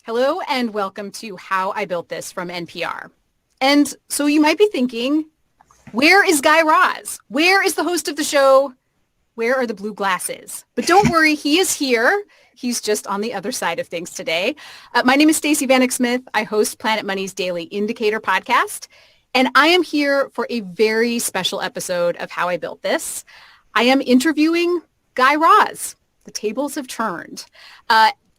Hello and welcome to How I Built This from NPR. And so you might be thinking, where is Guy Raz? Where is the host of the show? Where are the blue glasses? But don't worry, he is here. He's just on the other side of things today. My name is Stacey Vanek. I host Planet Money's Daily Indicator podcast, and I am here for a very special episode of How I Built This. I am interviewing Guy Raz. The tables have turned.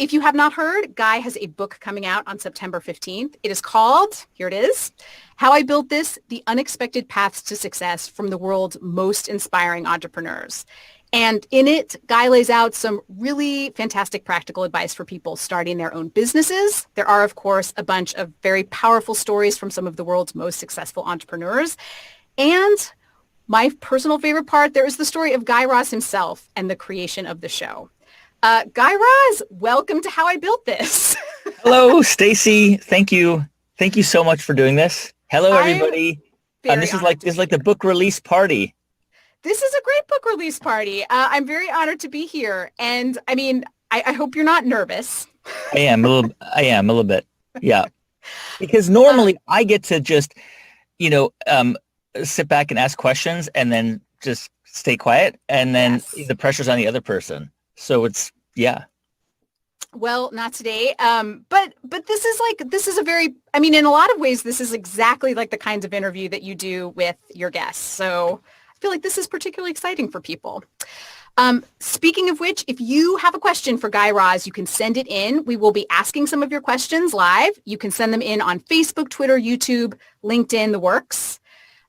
If you have not heard, Guy has a book coming out on September 15th. It is called, here it is, How I Built This, The Unexpected Paths to Success from the World's Most Inspiring Entrepreneurs. And in it, Guy lays out some really fantastic practical advice for people starting their own businesses. There are, of course, a bunch of very powerful stories from some of the world's most successful entrepreneurs. And my personal favorite part, there is the story of Guy Raz himself and the creation of the show. Guy Raz, welcome to How I Built This. Hello, Stacey. Thank you. Thank you so much for doing this. Hello, everybody. This is like the book release party. This is a great book release party. I'm very honored to be here. And I mean, I hope you're not nervous. I am a little bit. Yeah. Because normally I get to just, sit back and ask questions and then just stay quiet. And then the pressure's on the other person. So it's, yeah. Well, not today. But this is a very, I mean, in a lot of ways, this is exactly like the kinds of interview that you do with your guests. So I feel like this is particularly exciting for people. Speaking of which, if you have a question for Guy Raz, you can send it in. We will be asking some of your questions live. You can send them in on Facebook, Twitter, YouTube, LinkedIn, the works.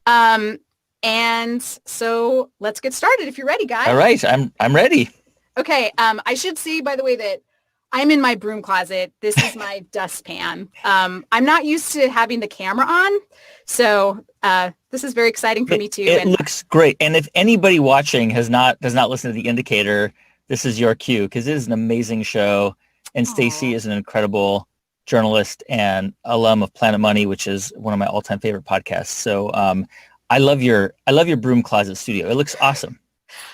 And so let's get started if you're ready, Guy. All right. I'm ready. Okay, I should say, by the way, that I'm in my broom closet. This is my dustpan. I'm not used to having the camera on, so this is very exciting for me too. It looks great. And if anybody watching does not listen to The Indicator, this is your cue because it is an amazing show. And Stacey is an incredible journalist and alum of Planet Money, which is one of my all-time favorite podcasts. So I love your broom closet studio. It looks awesome.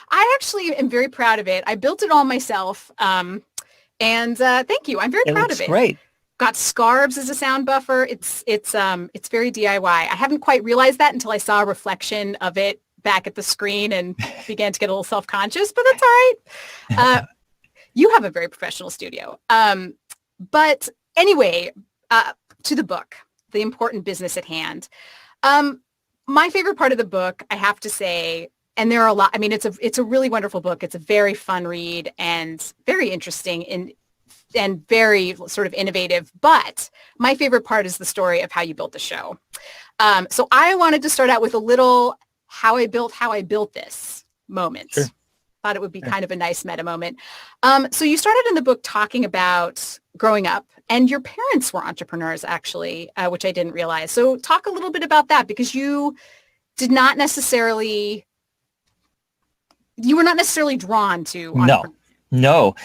I actually am very proud of it. I built it all myself. And thank you. I'm very proud of it. Great. Got scarves as a sound buffer. It's very DIY. I haven't quite realized that until I saw a reflection of it back at the screen and began to get a little self-conscious, but that's all right. You have a very professional studio. But anyway, to the book, The Important Business at Hand. My favorite part of the book, I have to say, and there are a lot, I mean, it's a really wonderful book. It's a very fun read and very interesting and very sort of innovative. But my favorite part is the story of how you built the show. So I wanted to start out with a little how I built this moment. Sure. Thought it would be kind of a nice meta moment. So you started in the book talking about growing up, and your parents were entrepreneurs, actually, which I didn't realize. So talk a little bit about that, because you were not necessarily drawn to entrepreneurs. No.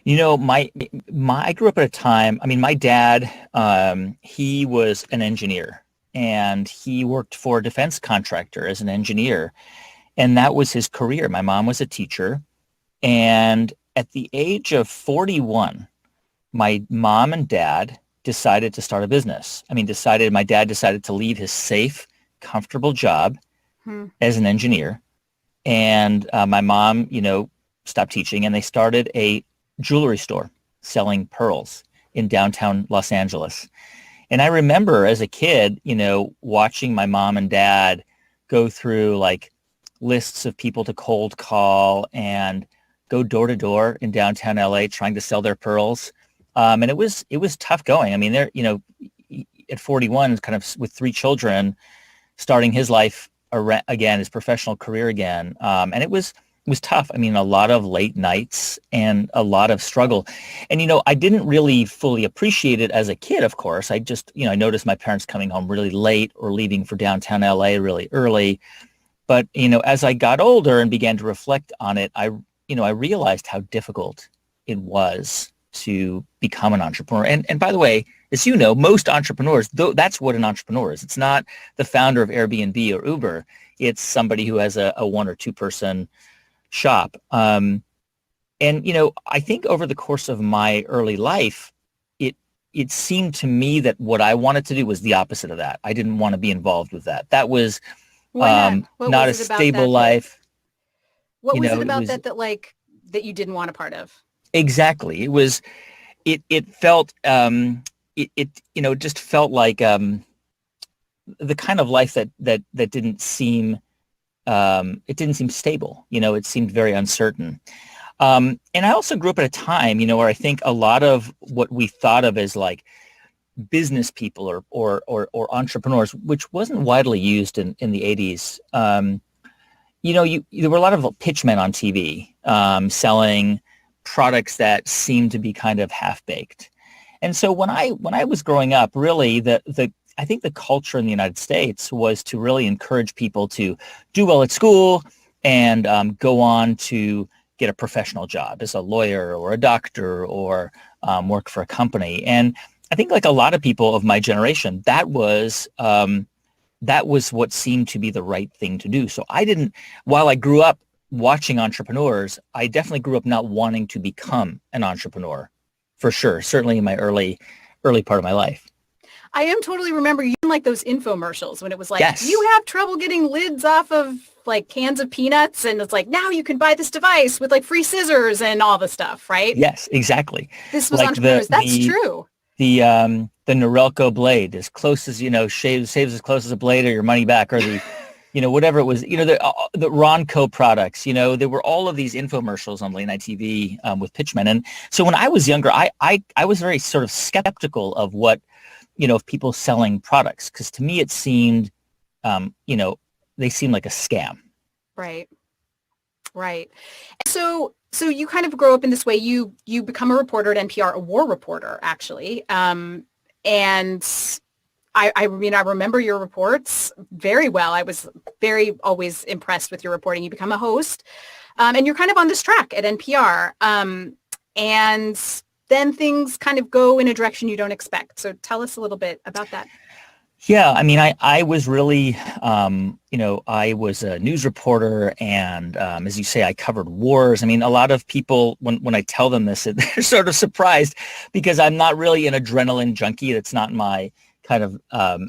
I grew up at a time, I mean, my dad, he was an engineer, and he worked for a defense contractor as an engineer, and that was his career. My mom was a teacher, and at the age of 41, my mom and dad decided to start a business. My dad decided to leave his safe, comfortable job as an engineer. And my mom, stopped teaching, and they started a jewelry store selling pearls in downtown Los Angeles. And I remember as a kid, watching my mom and dad go through like lists of people to cold call and go door to door in downtown LA trying to sell their pearls. And it was tough going. I mean, they're, at 41, kind of with 3 children, starting his life again, his professional career again. And it was tough. I mean, a lot of late nights and a lot of struggle. And, I didn't really fully appreciate it as a kid, of course. I just, I noticed my parents coming home really late or leaving for downtown LA really early. But, as I got older and began to reflect on it, I realized how difficult it was to become an entrepreneur. And by the way, as you know, most entrepreneurs, that's what an entrepreneur is. It's not the founder of Airbnb or Uber. It's somebody who has a 1 or 2 person shop. And, I think over the course of my early life, it seemed to me that what I wanted to do was the opposite of that. I didn't want to be involved with that. That was Why not? What not a was it about stable that? life. What was it It about was that you didn't want a part of? exactly. It felt it just felt like the kind of life that didn't seem it didn't seem stable. It seemed very uncertain. And I also grew up at a time, where I think a lot of what we thought of as like business people or entrepreneurs, which wasn't widely used in the 80s. There were a lot of pitchmen on TV selling products that seemed to be kind of half-baked. And so when I was growing up, really I think the culture in the United States was to really encourage people to do well at school and go on to get a professional job as a lawyer or a doctor or work for a company. And I think like a lot of people of my generation, that was what seemed to be the right thing to do. So while I grew up watching entrepreneurs, I definitely grew up not wanting to become an entrepreneur, for sure. Certainly in my early part of my life. I am totally remember you like those infomercials when it was like, yes. You have trouble getting lids off of like cans of peanuts, and it's like, now you can buy this device with like free scissors and all the stuff, right? Yes, exactly. This was like entrepreneurs. That's true. The Norelco blade, as close as, saves as close as a blade or your money back, or the, whatever it was, the Ronco products, there were all of these infomercials on late night TV with pitchmen. And so when I was younger, I was very sort of skeptical of what, of people selling products, because to me it seemed, they seemed like a scam. Right. So you kind of grow up in this way. You become a reporter at NPR, a war reporter, actually. And I remember your reports very well. I was very always impressed with your reporting. You become a host, and you're kind of on this track at NPR. And then things kind of go in a direction you don't expect. So tell us a little bit about that. Yeah, I mean, I was really, I was a news reporter, and as you say, I covered wars. I mean, a lot of people, when I tell them this, they're sort of surprised because I'm not really an adrenaline junkie. That's not my kind of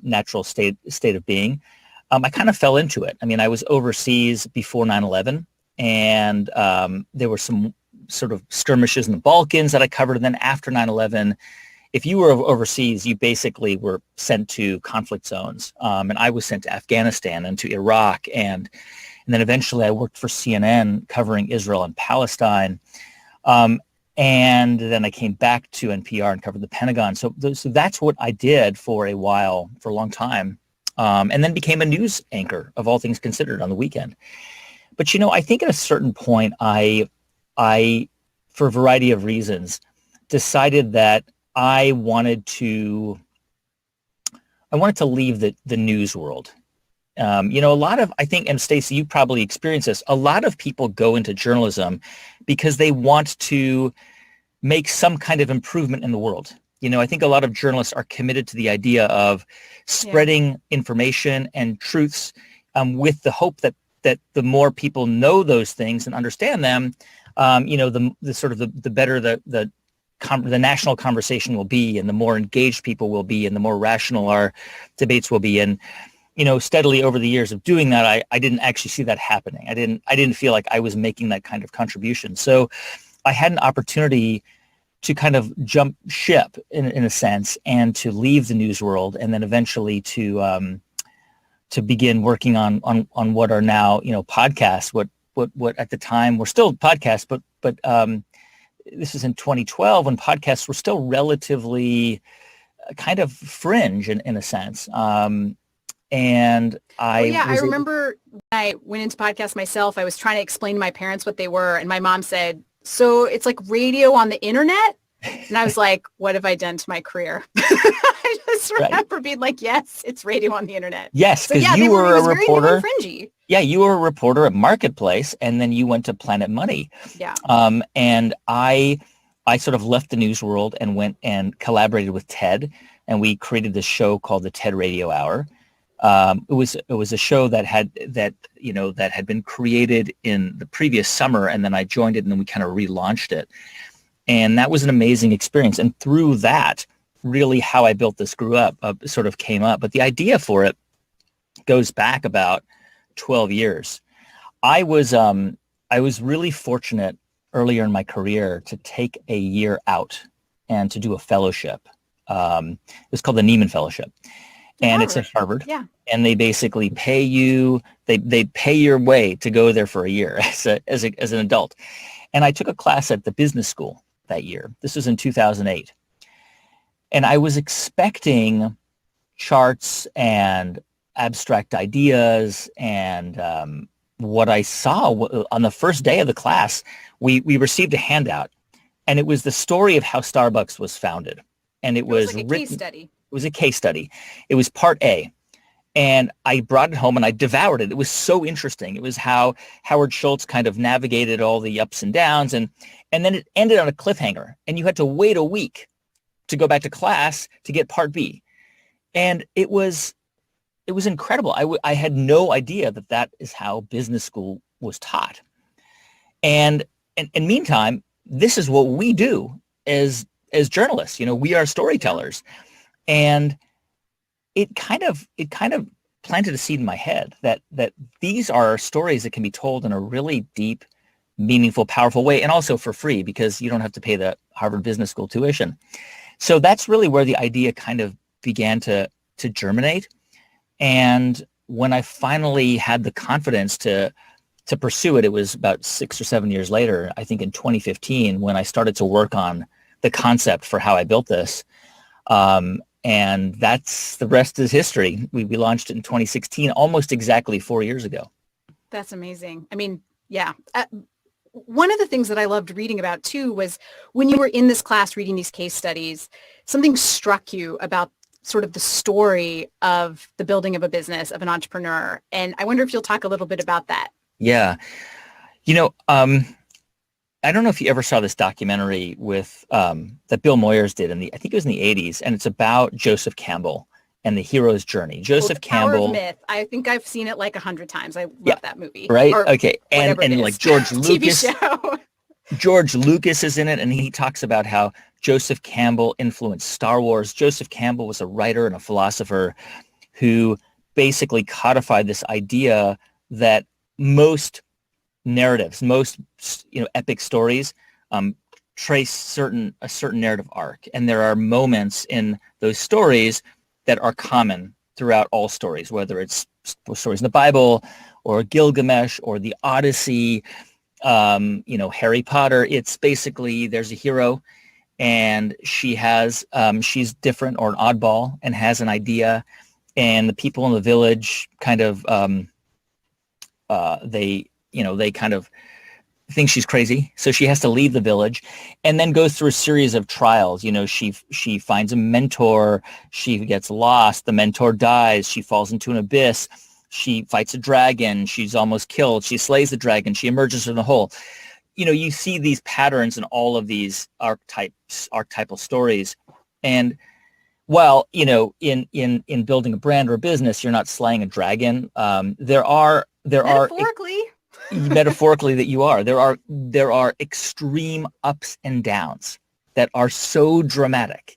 natural state of being. I kind of fell into it. I mean, I was overseas before 9/11, and there were some sort of skirmishes in the Balkans that I covered. And then after 9/11, if you were overseas, you basically were sent to conflict zones. And I was sent to Afghanistan and to Iraq. And then eventually I worked for CNN covering Israel and Palestine. And then I came back to NPR and covered the Pentagon. So that's what I did for a while, for a long time. And then became a news anchor, of all things considered, on the weekend. But, I think at a certain point, I, for a variety of reasons, decided that I wanted to leave the news world. A lot of, I think, and Stacey, you probably experienced this, a lot of people go into journalism because they want to make some kind of improvement in the world. I think a lot of journalists are committed to the idea of spreading information and truths with the hope that the more people know those things and understand them, the sort of the better the national conversation will be, and the more engaged people will be, and the more rational our debates will be. And, steadily over the years of doing that, I didn't actually see that happening. I didn't feel like I was making that kind of contribution. So I had an opportunity to kind of jump ship in a sense, and to leave the news world, and then eventually to begin working on what are now, podcasts, what at the time were still podcasts, but this is in 2012 when podcasts were still relatively kind of fringe in a sense. And I remember when I went into podcasts myself, I was trying to explain to my parents what they were. And my mom said, so it's like radio on the internet? And I was like, what have I done to my career? I just remember being like, yes, it's radio on the internet. Yes, because you were a reporter. Fringy. Yeah, you were a reporter at Marketplace, and then you went to Planet Money. Yeah. And I sort of left the news world and went and collaborated with TED, and we created this show called the TED Radio Hour. It was a show that had been created in the previous summer, and then I joined it, and then we kind of relaunched it. And that was an amazing experience. And through that, really how I built this sort of came up. But the idea for it goes back about 12 years. I was really fortunate earlier in my career to take a year out and to do a fellowship. It was called the Neiman Fellowship, and it's at Harvard. Yeah. And they basically pay you. They pay your way to go there for a year as an adult. And I took a class at the business school that year. This was in 2008, and I was expecting charts and abstract ideas and what I saw on the first day of the class, we received a handout, and it was the story of how Starbucks was founded. And it was like a written, case study. It was a case study. It was part A. And I brought it home and I devoured it. It was so interesting. It was how Howard Schultz kind of navigated all the ups and downs. And then it ended on a cliffhanger. And you had to wait a week to go back to class to get part B. And it was incredible. I had no idea that is how business school was taught. And meantime, this is what we do as journalists. We are storytellers. And it kind of planted a seed in my head that these are stories that can be told in a really deep, meaningful, powerful way, and also for free because you don't have to pay the Harvard Business School tuition. So that's really where the idea kind of began to germinate. And when I finally had the confidence to pursue it, it was about 6 or 7 years later, I think in 2015, when I started to work on the concept for how I built this. And that's the rest is history. We launched it in 2016, almost exactly 4 years ago. That's amazing. I mean, yeah. One of the things that I loved reading about too was when you were in this class reading these case studies, something struck you about sort of the story of the building of a business, of an entrepreneur. And I wonder if you'll talk a little bit about that. Yeah. I don't know if you ever saw this documentary with that Bill Moyers did I think it was in the 80s, and it's about Joseph Campbell and the hero's journey. Joseph Campbell. Power of Myth. I think I've seen it like 100 times. I love that movie. Right. Okay. And like George Lucas. TV show. George Lucas is in it, and he talks about how Joseph Campbell influenced Star Wars. Joseph Campbell was a writer and a philosopher who basically codified this idea that most narratives, most epic stories trace a certain narrative arc, and there are moments in those stories that are common throughout all stories, whether it's stories in the Bible or Gilgamesh or the Odyssey, Harry Potter. It's basically there's a hero, and she's different or an oddball and has an idea, and the people in the village kind of they kind of think she's crazy. So she has to leave the village and then goes through a series of trials. She finds a mentor. She gets lost. The mentor dies. She falls into an abyss. She fights a dragon. She's almost killed. She slays the dragon. She emerges from the hole. You see these patterns in all of these archetypal stories. And while, in building a brand or a business, you're not slaying a dragon. There are metaphorically that you are. There are extreme ups and downs that are so dramatic,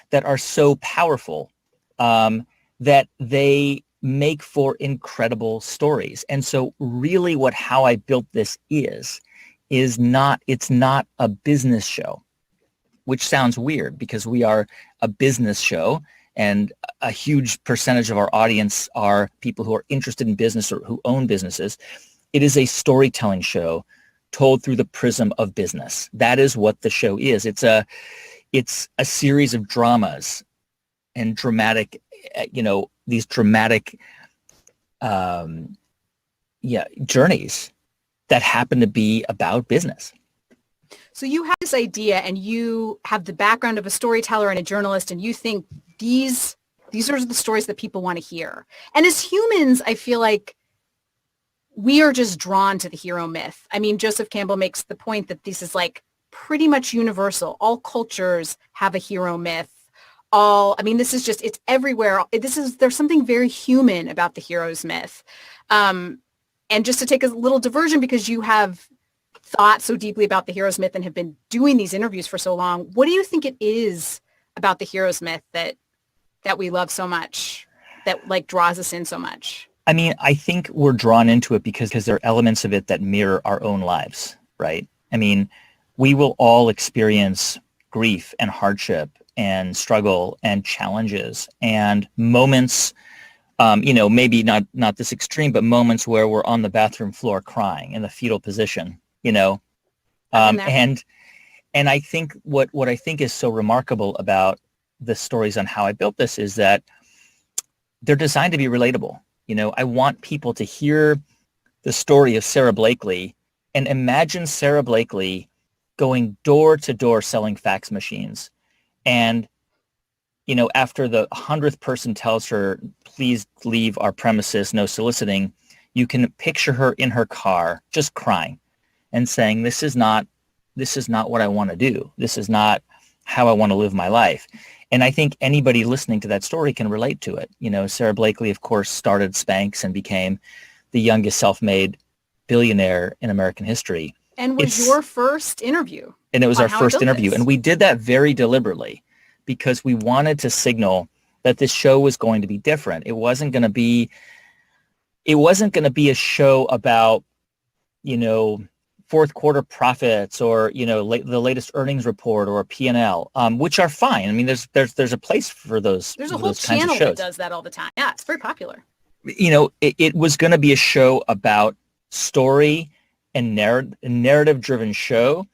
that are so powerful, that they make for incredible stories. And so really how I built this it's not a business show, which sounds weird because we are a business show and a huge percentage of our audience are people who are interested in business or who own businesses. It is a storytelling show told through the prism of business. That is what the show is. It's a series of dramas and dramatic, these dramatic, journeys that happen to be about business. So you have this idea and you have the background of a storyteller and a journalist, and you think these are the stories that people want to hear. And as humans, I feel like we are just drawn to the hero myth. I mean, Joseph Campbell makes the point that this is like pretty much universal. All cultures have a hero myth. It's everywhere. There's something very human about the hero's myth. And just to take a little diversion, because you have thought so deeply about the hero's myth and have been doing these interviews for so long, what do you think it is about the hero's myth that we love so much, that like draws us in so much? I mean, I think we're drawn into it because there are elements of it that mirror our own lives, right? I mean, we will all experience grief and hardship and struggle and challenges and moments, maybe not this extreme, but moments where we're on the bathroom floor crying in the fetal position, and I think what I think is so remarkable about the stories on How I Built This is that they're designed to be relatable. I want people to hear the story of Sarah Blakely and imagine Sarah Blakely going door to door selling fax machines. And, after the 100th person tells her, please leave our premises, no soliciting, you can picture her in her car just crying and saying, this is not what I want to do. This is not how I want to live my life. And I think anybody listening to that story can relate to it. Sarah Blakely, of course, started Spanx and became the youngest self-made billionaire in American history. And was your first interview. And it was our first interview. And we did that very deliberately because we wanted to signal that this show was going to be different. It wasn't going to be a show about, fourth quarter profits or, the latest earnings report or a P&L, which are fine. I mean, there's a place for those. There's a whole channel that does that all the time. Yeah, it's very popular. It was going to be a show about story and narrative-driven show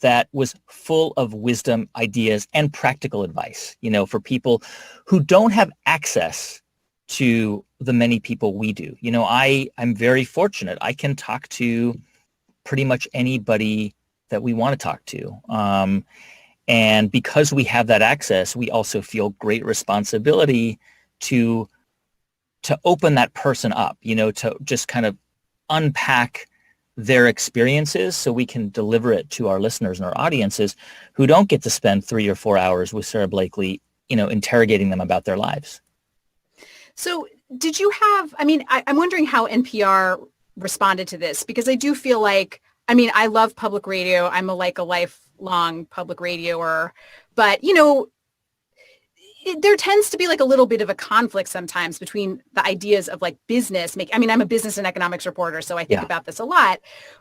that was full of wisdom, ideas, and practical advice, for people who don't have access to the many people we do. I'm very fortunate. I can talk to pretty much anybody that we want to talk to. And because we have that access, we also feel great responsibility to open that person up, to just kind of unpack their experiences so we can deliver it to our listeners and our audiences who don't get to spend 3 or 4 hours with Sarah Blakely, interrogating them about their lives. So did you have, I'm wondering how NPR responded to this, because I do feel like, I love public radio. I'm a lifelong public radioer, but there tends to be like a little bit of a conflict sometimes between the ideas of like business. I'm a business and economics reporter, so I think about this a lot.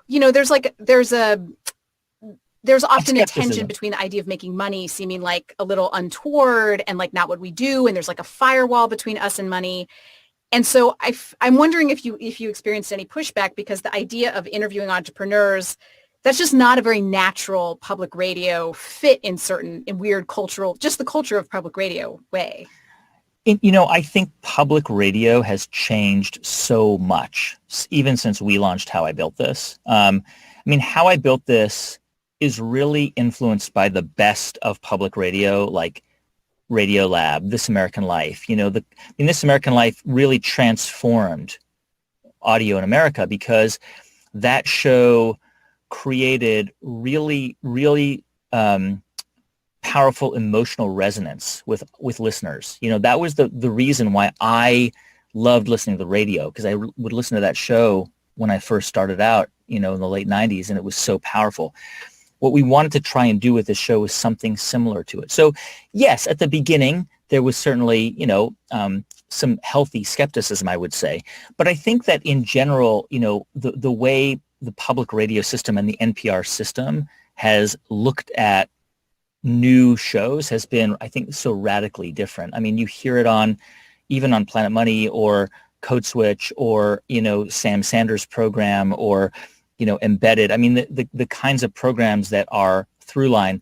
There's often a tension between the idea of making money seeming like a little untoward and like not what we do, and there's like a firewall between us and money. And so I'm wondering if you experienced any pushback, because the idea of interviewing entrepreneurs, that's just not a very natural public radio fit in weird cultural, just the culture of public radio way. I think public radio has changed so much, even since we launched How I Built This. How I Built This is really influenced by the best of public radio, like Radio Lab, This American Life. This American Life really transformed audio in America because that show created really, really powerful emotional resonance with listeners. That was the reason why I loved listening to the radio, because I would listen to that show when I first started out, in the late 90s, and it was so powerful. What we wanted to try and do with this show was something similar to it. So yes, at the beginning, there was certainly, some healthy skepticism, I would say. But I think that in general, the way the public radio system and the NPR system has looked at new shows has been, I think, so radically different. You hear it even on Planet Money or Code Switch or, Sam Sanders' program or, Embedded. The kinds of programs that are Throughline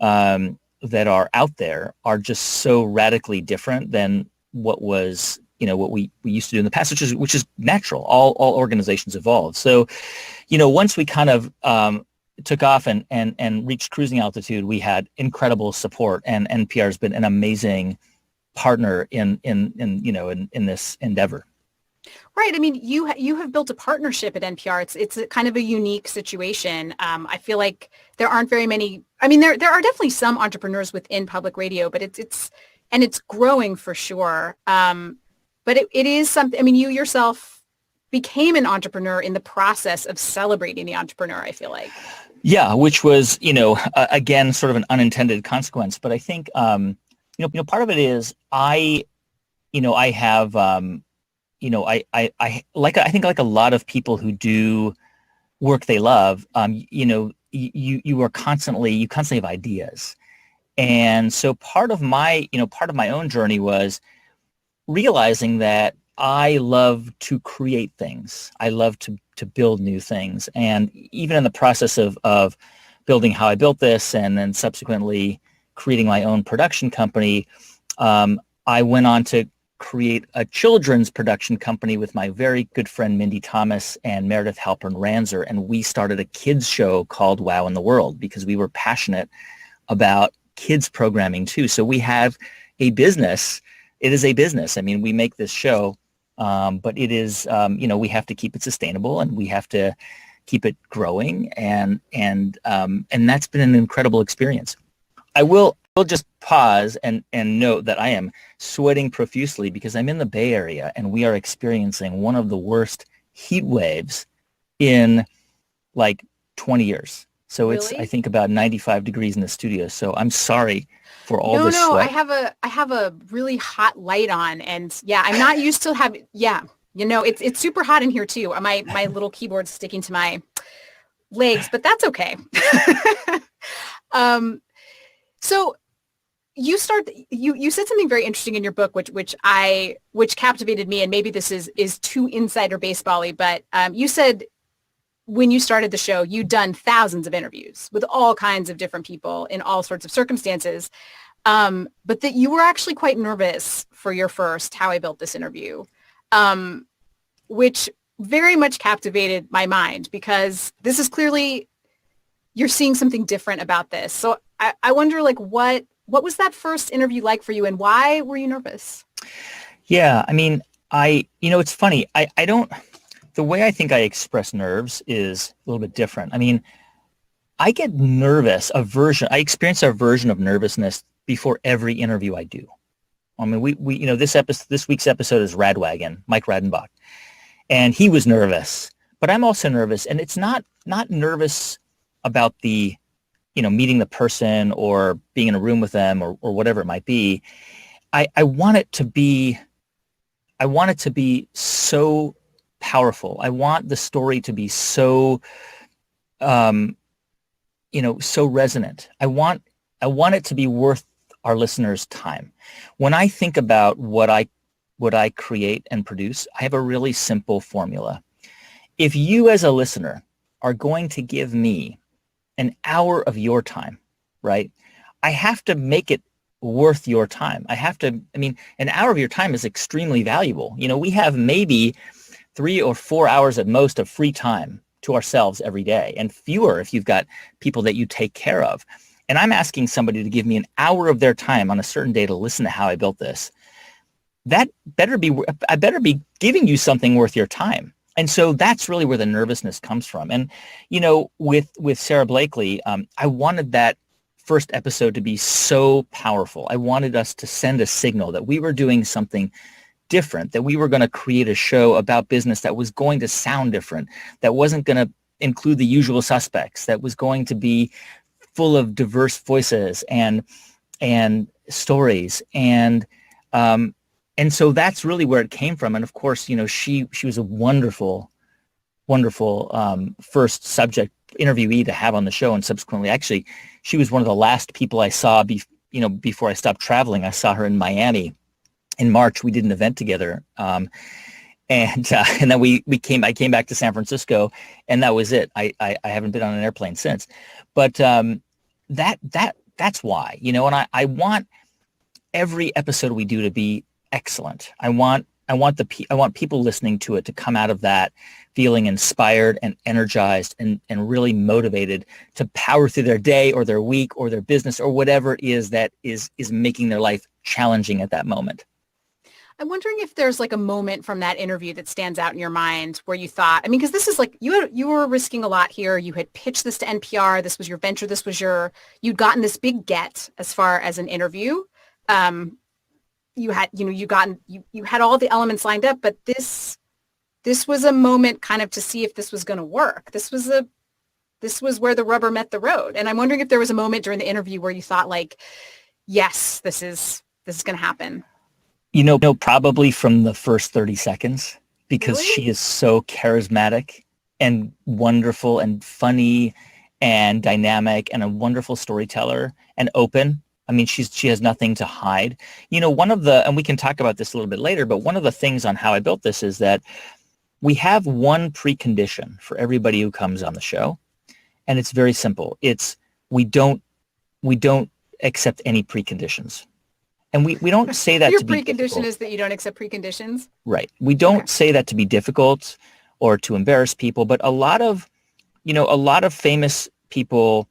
that are out there are just so radically different than what was, what we used to do in the past, which is natural. All organizations evolve. So, once we kind of took off and reached cruising altitude, we had incredible support, and NPR has been an amazing partner in this endeavor. Right. You have built a partnership at NPR. It's a kind of a unique situation. I feel like there aren't very many. There are definitely some entrepreneurs within public radio, but it's growing for sure. But it is something. You yourself became an entrepreneur in the process of celebrating the entrepreneur, I feel like. Yeah, which was again sort of an unintended consequence. But I think part of it is I have, I think like a lot of people who do work they love, you constantly have ideas. And so part of my own journey was realizing that I love to create things. I love to build new things. And even in the process of building How I Built This and then subsequently creating my own production company, I went on to create a children's production company with my very good friend Mindy Thomas and Meredith Halpern Ranzer, and we started a kids show called Wow in the World because we were passionate about kids programming too. So we have a business. It is a business. I mean, we make this show, but it is, we have to keep it sustainable and we have to keep it growing, and that's been an incredible experience. I will just pause and note that I am sweating profusely because I'm in the Bay Area and we are experiencing one of the worst heat waves in like 20 years. So Really? It's, I think, about 95 degrees in the studio. So I'm sorry for all this No, sweat. I have a really hot light on, and yeah, I'm not used to having, yeah, it's super hot in here too. My little keyboard's sticking to my legs, but that's okay. So you said something very interesting in your book, which captivated me, and maybe this is too insider baseball-y, but you said when you started the show, you'd done thousands of interviews with all kinds of different people in all sorts of circumstances, but that you were actually quite nervous for your first How I Built This interview, which very much captivated my mind because this is clearly, you're seeing something different about this. So I wonder, like, what was that first interview like for you, and why were you nervous? Yeah, I mean, it's funny. I don't, the way I think I express nerves is a little bit different. I mean, I get nervous, I experience a version of nervousness before every interview I do. I mean, we this week's episode is Radwagon, Mike Radenbach, and he was nervous, but I'm also nervous, and it's not nervous about the, meeting the person or being in a room with them or whatever it might be. I want it to be so powerful. I want the story to be so, so resonant. I want it to be worth our listeners' time. When I think about what I create and produce, I have a really simple formula. If you as a listener are going to give me an hour of your time, right? I have to make it worth your time. An hour of your time is extremely valuable. We have maybe 3 or 4 hours at most of free time to ourselves every day, and fewer if you've got people that you take care of. And I'm asking somebody to give me an hour of their time on a certain day to listen to How I Built This. I better be giving you something worth your time. And so that's really where the nervousness comes from. And, with Sarah Blakely, I wanted that first episode to be so powerful. I wanted us to send a signal that we were doing something different, that we were going to create a show about business that was going to sound different, that wasn't going to include the usual suspects, that was going to be full of diverse voices and stories. And so that's really where it came from. And of course, she was a wonderful first subject interviewee to have on the show. And subsequently, actually, she was one of the last people I saw before I stopped traveling. I saw her in Miami in March. We did an event together. And then I came back to San Francisco, and that was it. I haven't been on an airplane since. But that's why, and I want every episode we do to be excellent. I want people listening to it to come out of that feeling inspired and energized and really motivated to power through their day or their week or their business or whatever it is that is making their life challenging at that moment. I'm wondering if there's like a moment from that interview that stands out in your mind where you thought, because this is like, you were risking a lot here. You had pitched this to NPR. This was your venture. You'd gotten this big get as far as an interview. You had, you had all the elements lined up, but this was a moment kind of to see if this was going to work. This was where the rubber met the road. And I'm wondering if there was a moment during the interview where you thought like, yes, this is this is going to happen? Probably from the first 30 seconds, because Really? she is so charismatic and wonderful and funny and dynamic and a wonderful storyteller and open. I mean, she has nothing to hide. And we can talk about this a little bit later, but one of the things on how I built this is that we have one precondition for everybody who comes on the show, and it's very simple. It's we don't accept any preconditions. And we don't say that Your to be precondition difficult. is that you don't accept preconditions? Right. We don't say that to be difficult or to embarrass people, but a lot of famous people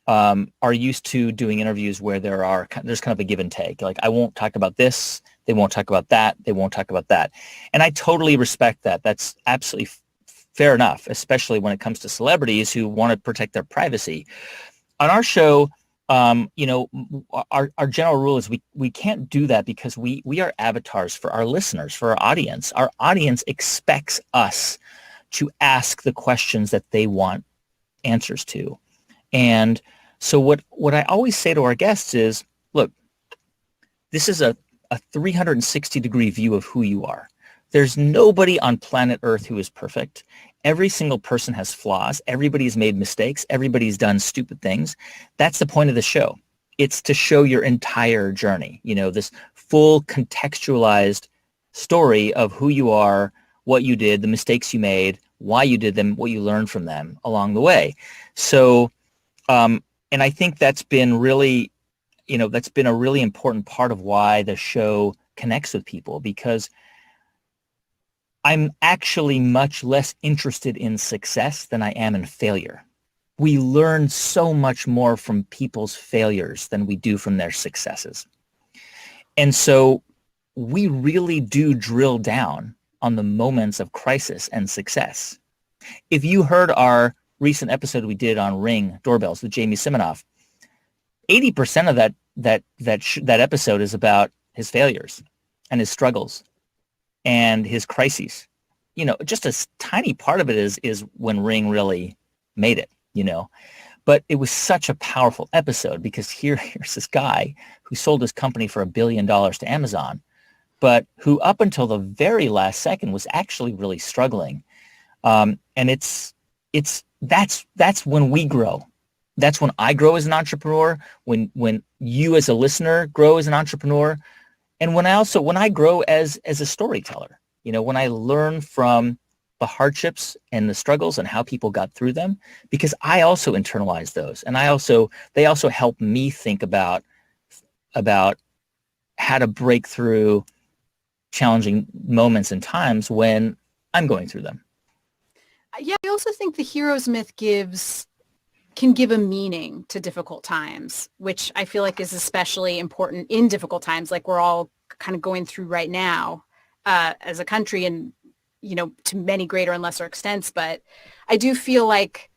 are used to doing interviews where there's kind of a give and take. Like, I won't talk about this, they won't talk about that, they won't talk about that. And I totally respect that. That's absolutely fair enough, especially when it comes to celebrities who want to protect their privacy. On our show, our general rule is we can't do that because we are avatars for our listeners, for our audience. Our audience expects us to ask the questions that they want answers to. And so what I always say to our guests is, look, this is a 360-degree view of who you are. There's nobody on planet Earth who is perfect. Every single person has flaws. Everybody's made mistakes. Everybody's done stupid things. That's the point of the show. It's to show your entire journey, this full contextualized story of who you are, what you did, the mistakes you made, why you did them, what you learned from them along the way. So, and I think that's been really, that's been a really important part of why the show connects with people, because I'm actually much less interested in success than I am in failure. We learn so much more from people's failures than we do from their successes. And so we really do drill down on the moments of crisis and success. If you heard our recent episode we did on Ring doorbells with Jamie Siminoff, 80% of that episode is about his failures and his struggles and his crises. Just a tiny part of it is when Ring really made it, But it was such a powerful episode because here's this guy who sold his company for $1 billion to Amazon, but who up until the very last second was actually really struggling. And that's when we grow. That's when I grow as an entrepreneur, when you as a listener grow as an entrepreneur, and when I grow as a storyteller. When I learn from the hardships and the struggles and how people got through them, because I also internalize those, and they also help me think about how to break through challenging moments and times when I'm going through them. Yeah, I also think the hero's myth can give a meaning to difficult times, which I feel like is especially important in difficult times, like we're all kind of going through right now as a country, and to many greater and lesser extents. But I do feel like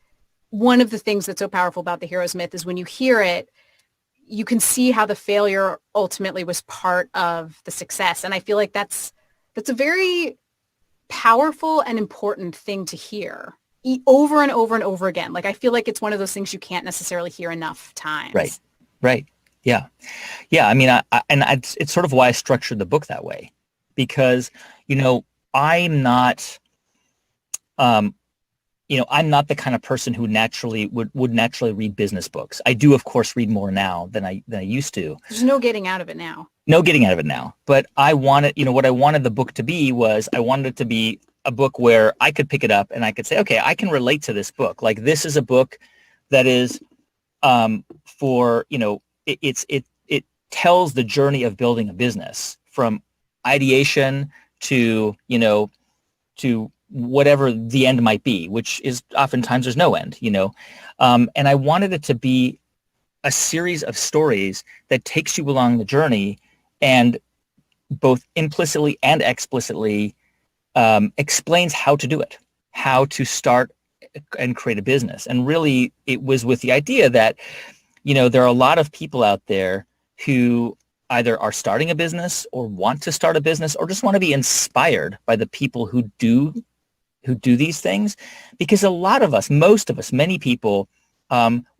one of the things that's so powerful about the hero's myth is when you hear it, you can see how the failure ultimately was part of the success. And I feel like that's a very powerful and important thing to hear over and over and over again. Like, I feel like it's one of those things you can't necessarily hear enough times. Right. Yeah. I mean, it's sort of why I structured the book that way, because, I'm not, I'm not the kind of person who naturally would naturally read business books. I do, of course, read more now than I used to. There's no getting out of it now. No getting out of it now. But I wanted, what I wanted the book to be was I wanted it to be a book where I could pick it up and I could say, okay, I can relate to this book. Like, this is a book that is for, it tells the journey of building a business from ideation to whatever the end might be, which is oftentimes there's no end, and I wanted it to be a series of stories that takes you along the journey and both implicitly and explicitly explains how to do it, how to start and create a business. And really, it was with the idea that, there are a lot of people out there who either are starting a business or want to start a business or just want to be inspired by the people who do these things. Because a lot of us, most of us, many people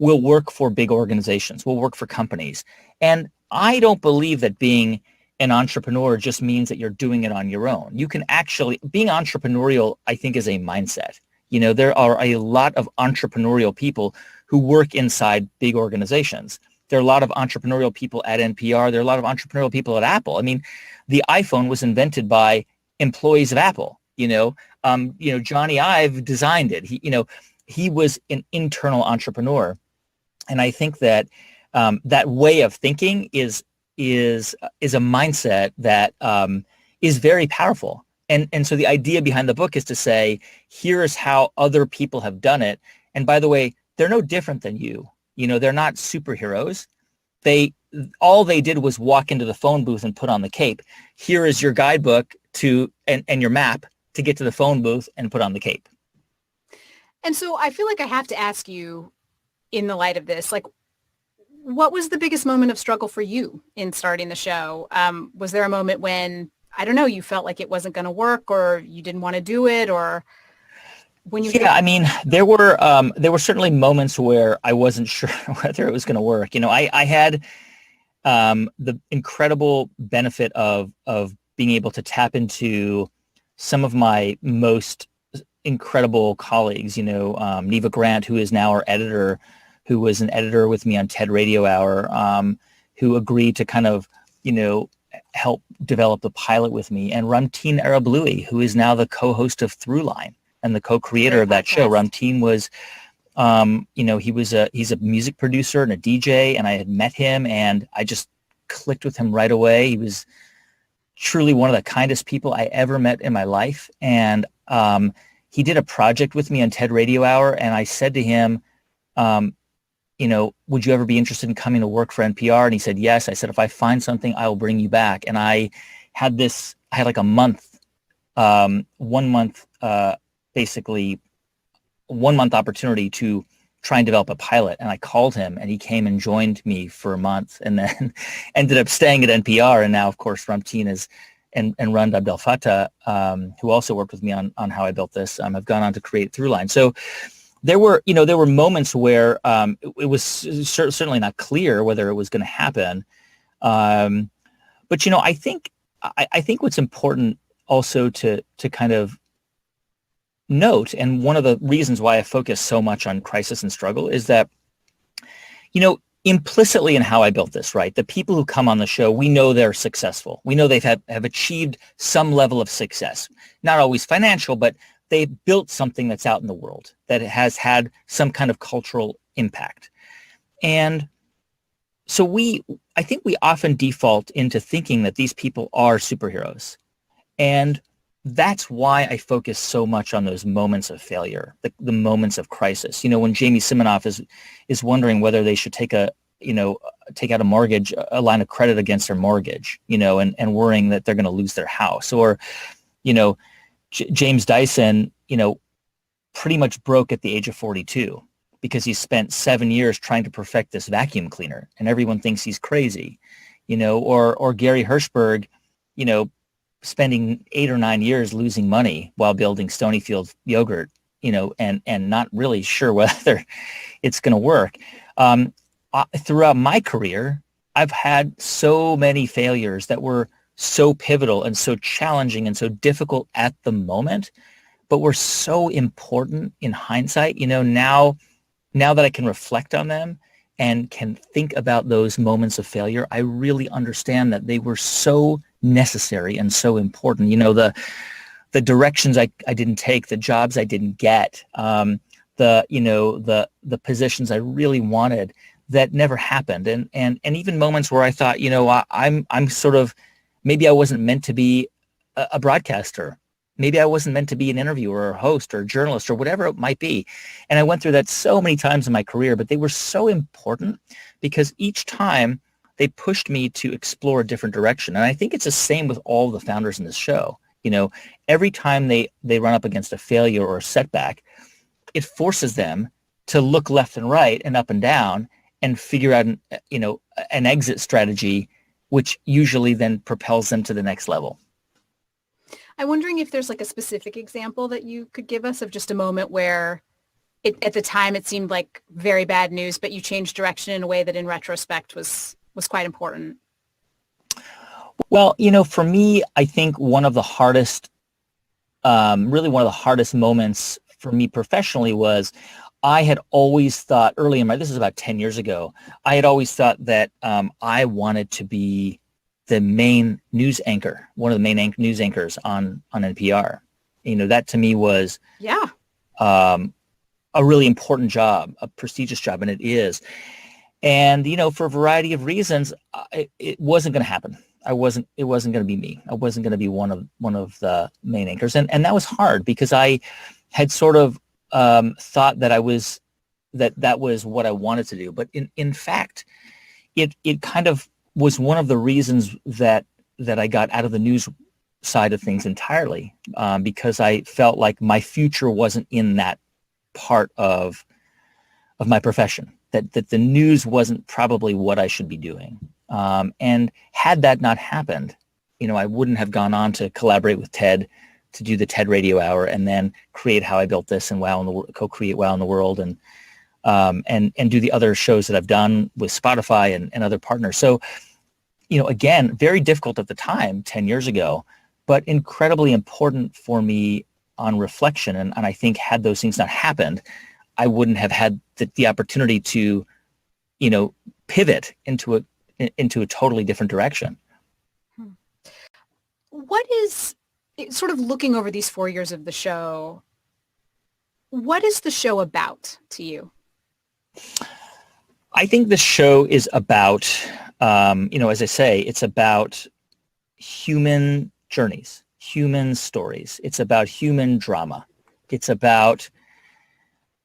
will work for big organizations, will work for companies. And I don't believe that being an entrepreneur just means that you're doing it on your own. You can actually, being entrepreneurial, I think, is a mindset. There are a lot of entrepreneurial people who work inside big organizations. There are a lot of entrepreneurial people at NPR. There are a lot of entrepreneurial people at Apple. I mean, the iPhone was invented by employees of Apple. Johnny Ive designed it. He was an internal entrepreneur, and I think that that way of thinking is a mindset that is very powerful. And so the idea behind the book is to say, here's how other people have done it. And by the way, they're no different than you. They're not superheroes. All they did was walk into the phone booth and put on the cape. Here is your guidebook and your map to get to the phone booth and put on the cape. And so I feel like I have to ask you, in the light of this, like, what was the biggest moment of struggle for you in starting the show? Was there a moment when, I don't know, you felt like it wasn't going to work, or you didn't want to do it, or when you? Yeah, I mean, there were certainly moments where I wasn't sure whether it was going to work. I had the incredible benefit of being able to tap into some of my most incredible colleagues. Neva Grant, who is now our editor, who was an editor with me on TED Radio Hour, who agreed to kind of, help develop the pilot with me, and Ramtin Arablouei, who is now the co-host of Throughline and the co-creator of that show. Ramtin was, he's a music producer and a DJ, and I had met him, and I just clicked with him right away. He was truly one of the kindest people I ever met in my life, and he did a project with me on TED Radio Hour, and I said to him, would you ever be interested in coming to work for NPR? And he said, yes. I said, if I find something, I will bring you back. And I had like a month, 1 month, basically 1 month opportunity to try and develop a pilot. And I called him, and he came and joined me for a month, and then ended up staying at NPR. And now, of course, Ramtin is, and Rund Abdel Fattah, who also worked with me on How I Built This, have gone on to create Throughline. So there were moments where it was certainly not clear whether it was going to happen. But I think what's important also to kind of note, and one of the reasons why I focus so much on crisis and struggle, is that, implicitly in How I Built This, right, the people who come on the show, we know they're successful. We know have achieved some level of success, not always financial, but they built something that's out in the world, that has had some kind of cultural impact. And so I think we often default into thinking that these people are superheroes. And that's why I focus so much on those moments of failure, the moments of crisis. When Jamie Siminoff is wondering whether they should take out a mortgage, a line of credit against their mortgage, and worrying that they're going to lose their house, or, James Dyson, pretty much broke at the age of 42 because he spent 7 years trying to perfect this vacuum cleaner, and everyone thinks he's crazy, or Gary Hirschberg, spending 8 or 9 years losing money while building Stonyfield yogurt, and not really sure whether it's going to work. Throughout my career, I've had so many failures that were so pivotal and so challenging and so difficult at the moment, but were so important in hindsight. Now that I can reflect on them and can think about those moments of failure, I really understand that they were so necessary and so important. The directions I didn't take, the jobs I didn't get, the positions I really wanted that never happened, and even moments where I thought, I'm sort of, maybe I wasn't meant to be a broadcaster. Maybe I wasn't meant to be an interviewer or a host or a journalist or whatever it might be. And I went through that so many times in my career, but they were so important because each time they pushed me to explore a different direction. And I think it's the same with all the founders in this show. Every time they run up against a failure or a setback, it forces them to look left and right and up and down and figure out an exit strategy, which usually then propels them to the next level. I'm wondering if there's like a specific example that you could give us of just a moment where at the time it seemed like very bad news, but you changed direction in a way that in retrospect was was quite important? Well, for me, I think one of the hardest, really one of the hardest moments for me professionally was I had always thought early in my, this is about 10 years ago, I had always thought that I wanted to be the main news anchor, one of the main news anchors on NPR. That to me was Yeah. A really important job, a prestigious job, and it is. And, for a variety of reasons, it wasn't going to happen. It wasn't going to be me. I wasn't going to be one of the main anchors. And that was hard because I had sort of thought that that was what I wanted to do. But in fact, it kind of was one of the reasons that I got out of the news side of things entirely, because I felt like my future wasn't in that part of my profession, that the news wasn't probably what I should be doing. And had that not happened, I wouldn't have gone on to collaborate with Ted to do the TED Radio Hour and then create How I Built This and co-create Wow in the World and do the other shows that I've done with Spotify and other partners. So, again, very difficult at the time, 10 years ago, but incredibly important for me on reflection. And I think had those things not happened, I wouldn't have had the opportunity to, pivot into a totally different direction. What is, sort of looking over these 4 years of the show, what is the show about to you? I think the show is about, as I say, it's about human journeys, human stories. It's about human drama. It's about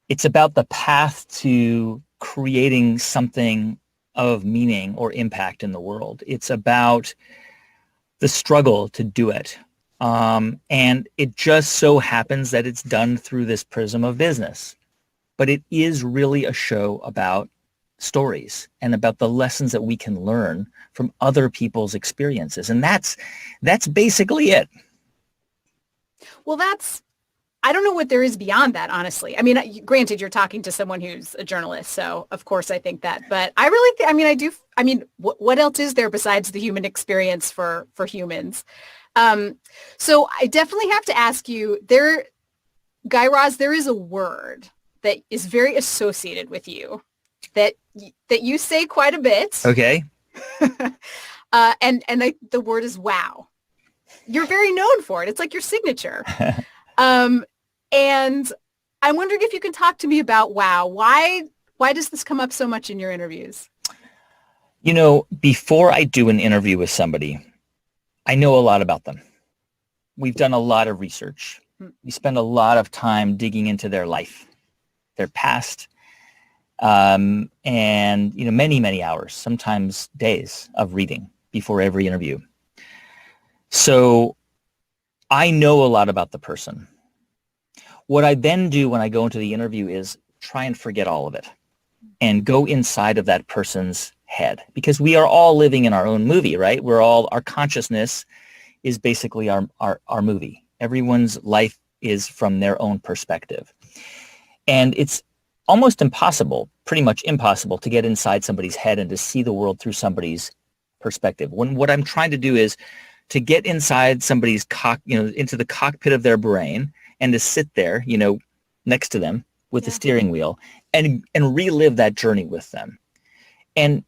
the path to creating something of meaning or impact in the world. It's about the struggle to do it. And it just so happens that it's done through this prism of business. But it is really a show about stories and about the lessons that we can learn from other people's experiences. And that's basically it. Well, I don't know what there is beyond that, honestly. I mean, granted, you're talking to someone who's a journalist, so of course I think that. But I really what else is there besides the human experience for humans? So I definitely have to ask you, Guy Raz, there is a word that is very associated with you that you say quite a bit. Okay. The word is wow. You're very known for it. It's like your signature. And I'm wondering if you can talk to me about wow. Why does this come up so much in your interviews? Before I do an interview with somebody, I know a lot about them. We've done a lot of research. We spend a lot of time digging into their life, their past, and many, many hours, sometimes days of reading before every interview. So I know a lot about the person. What I then do when I go into the interview is try and forget all of it and go inside of that person's head, because we are all living in our own movie, right? Our consciousness is basically our movie. Everyone's life is from their own perspective. And it's almost impossible, pretty much impossible, to get inside somebody's head and to see the world through somebody's perspective. What I'm trying to do is to get inside somebody's into the cockpit of their brain and to sit there, next to them with the steering wheel and relive that journey with them. And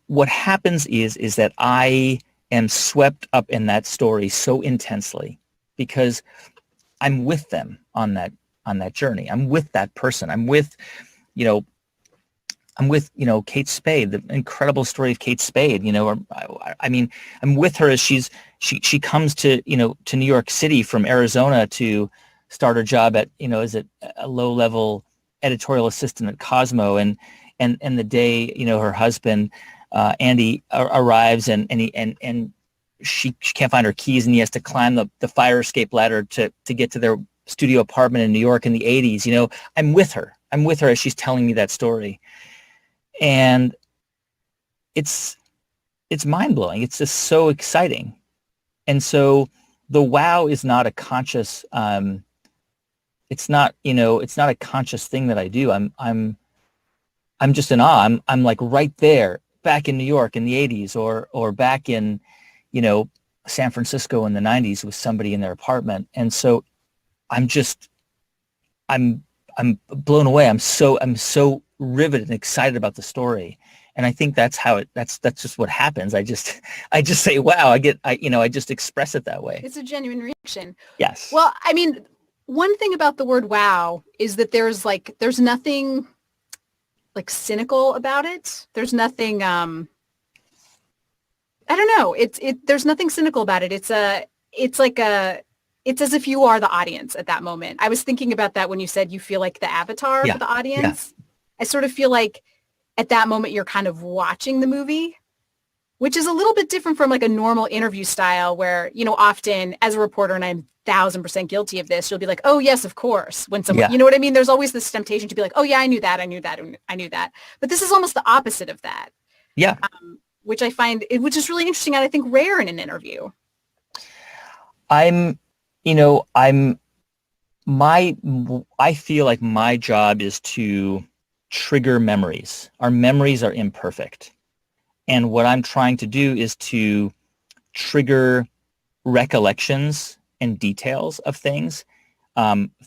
what happens is that I am swept up in that story so intensely because I'm with them on that journey. I'm with that person. I'm with Kate Spade, the incredible story of Kate Spade. I'm with her as she comes to New York City from Arizona to start her job at as a low-level editorial assistant at Cosmo, and the day her husband Andy arrives and she can't find her keys and he has to climb the fire escape ladder to get to their studio apartment in New York in the 80s. I'm with her as she's telling me that story, and it's mind-blowing. It's just so exciting. And so the wow is not a conscious it's not a conscious thing that I do. I'm just in awe. I'm like right there back in New York in the 80s or back in, San Francisco in the 90s with somebody in their apartment. And so I'm blown away. I'm so riveted and excited about the story. And I think that's just what happens. I just say, wow, I just express it that way. It's a genuine reaction. Yes. Well, I mean, one thing about the word wow is that there's nothing like cynical about it. There's nothing, I don't know. There's nothing cynical about it. It's as if you are the audience at that moment. I was thinking about that when you said you feel like the avatar for the audience. Yeah. I sort of feel like at that moment you're kind of watching the movie, which is a little bit different from like a normal interview style where, often as a reporter, and I'm 1,000% guilty of this, you'll be like, oh yes, of course. When someone, you know what I mean? There's always this temptation to be like, oh yeah, I knew that. But this is almost the opposite of that. Yeah. Which I find, which is really interesting and I think rare in an interview. I feel like my job is to trigger memories. Our memories are imperfect. And what I'm trying to do is to trigger recollections and details of things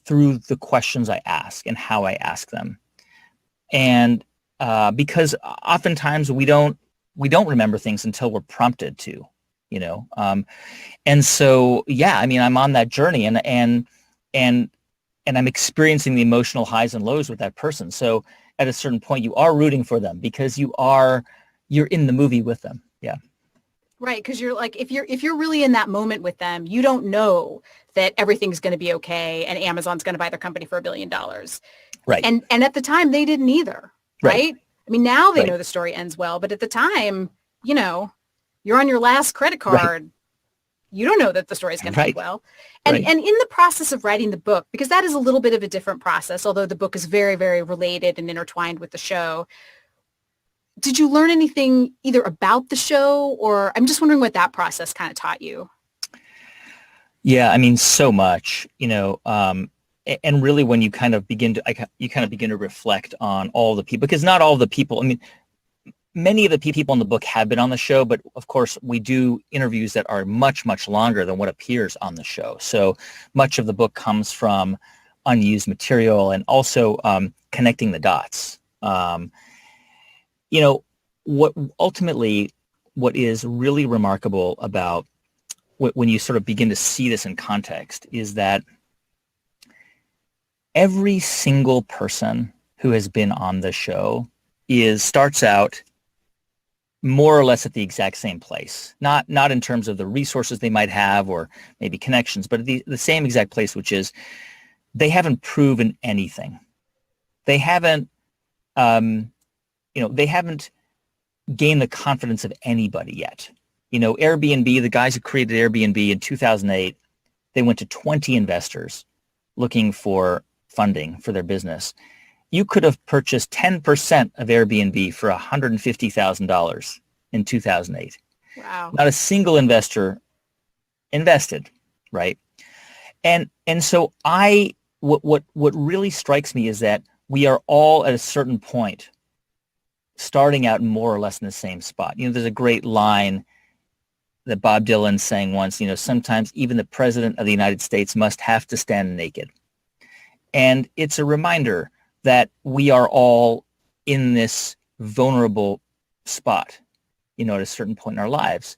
through the questions I ask and how I ask them. And because oftentimes we don't remember things until we're prompted to, and so, yeah, I mean, I'm on that journey and I'm experiencing the emotional highs and lows with that person. So at a certain point, you are rooting for them because you're in the movie with them. Yeah. Right. Because you're like, if you're really in that moment with them, you don't know that everything's going to be okay and Amazon's going to buy their company for $1 billion. Right. And at the time they didn't either. Right. I mean, now they know the story ends well, but at the time, you're on your last credit card. Right. You don't know that the story is going to end well. And in the process of writing the book, because that is a little bit of a different process, although the book is very, very related and intertwined with the show. Did you learn anything either about the show or I'm just wondering what that process kind of taught you? Yeah, I mean, so much, and really when you kind of begin to reflect on all the people, because not all the people, I mean, many of the people in the book have been on the show, but of course we do interviews that are much, much longer than what appears on the show. So much of the book comes from unused material and also connecting the dots. What is really remarkable about when you sort of begin to see this in context is that every single person who has been on the show starts out more or less at the exact same place, not in terms of the resources they might have or maybe connections, but the same exact place, which is they haven't proven anything. They haven't, they haven't gained the confidence of anybody yet. Airbnb, the guys who created Airbnb in 2008, they went to 20 investors looking for funding for their business. You could have purchased 10% of Airbnb for $150,000 in 2008. Wow. Not a single investor invested, right? And so what really strikes me is that we are all at a certain point starting out more or less in the same spot. There's a great line that Bob Dylan sang once, sometimes even the president of the United States must have to stand naked. And it's a reminder that we are all in this vulnerable spot, at a certain point in our lives.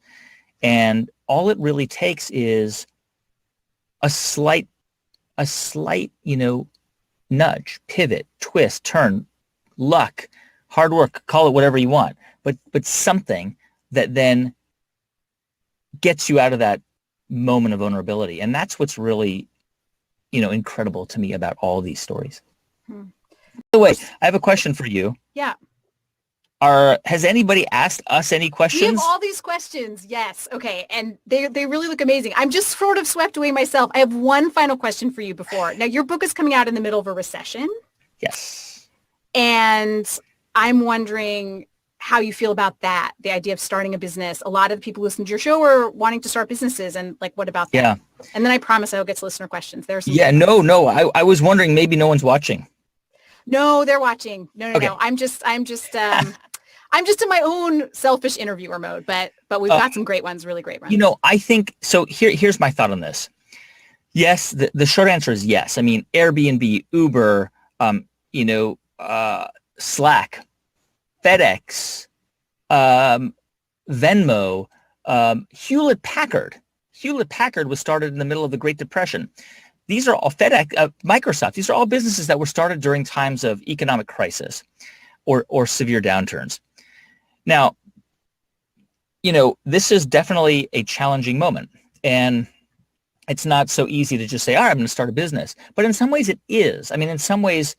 And all it really takes is a slight, nudge, pivot, twist, turn, luck, hard work, call it whatever you want, but something that then gets you out of that moment of vulnerability. And that's what's really, incredible to me about all these stories. By the way, I have a question for you. Yeah. Has anybody asked us any questions? We have all these questions. Yes. Okay. And they really look amazing. I'm just sort of swept away myself. I have one final question for you before. Now, your book is coming out in the middle of a recession. Yes. And I'm wondering how you feel about that, the idea of starting a business. A lot of the people listening to your show are wanting to start businesses. And what about that? Yeah. And then I promise I'll get to listener questions. No. I was wondering, maybe no one's watching. No, they're watching. No. I'm just I'm just in my own selfish interviewer mode, but we've got some great ones, really great ones. I think so. Here's my thought on this. Yes, the short answer is yes. I mean, Airbnb, Uber, Slack, FedEx, Venmo, Hewlett Packard. Hewlett Packard was started in the middle of the Great Depression. These are all FedEx, Microsoft. These are all businesses that were started during times of economic crisis or severe downturns. Now, this is definitely a challenging moment, and it's not so easy to just say, all right, I'm going to start a business. But in some ways it is. I mean, in some ways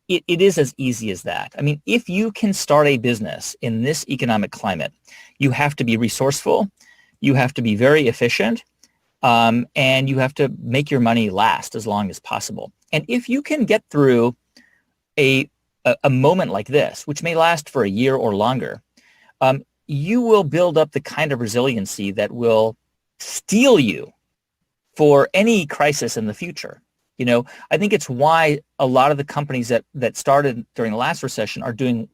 it is as easy as that. I mean, if you can start a business in this economic climate, you have to be resourceful, you have to be very efficient, and you have to make your money last as long as possible. And if you can get through a moment like this, which may last for a year or longer, you will build up the kind of resiliency that will steel you for any crisis in the future. I think it's why a lot of the companies that started during the last recession are doing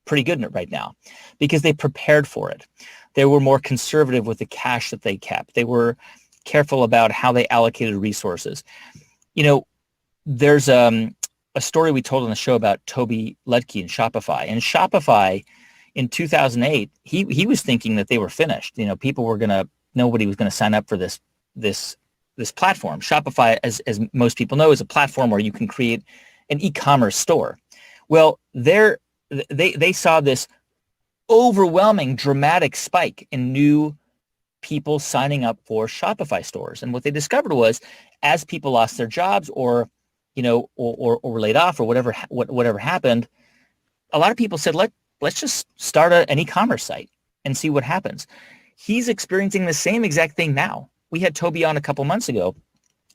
pretty good right now, because they prepared for it. They were more conservative with the cash that they kept. They were careful about how they allocated resources. There's a story we told on the show about Toby Ledke and Shopify. And Shopify in 2008, he was thinking that they were finished. Nobody was going to sign up for this platform. Shopify, as most people know, is a platform where you can create an e-commerce store. Well, they saw this overwhelming, dramatic spike in new people signing up for Shopify stores. And what they discovered was, as people lost their jobs or were laid off or whatever happened, a lot of people said, let's just start an e-commerce site and see what happens. He's experiencing the same exact thing now. We had Toby on a couple months ago,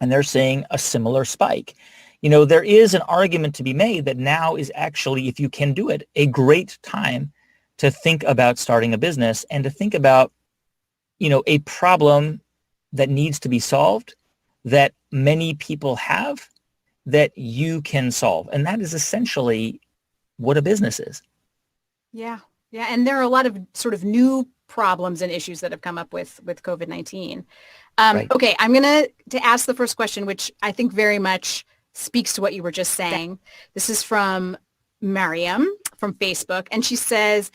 and they're seeing a similar spike. There is an argument to be made that now is actually, if you can do it, a great time to think about starting a business and to think about, a problem that needs to be solved, that many people have, that you can solve. And that is essentially what a business is. Yeah. Yeah. And there are a lot of sort of new problems and issues that have come up with COVID-19. Right. Okay, I'm going to ask the first question, which I think very much speaks to what you were just saying. This is from Mariam from Facebook, and she says,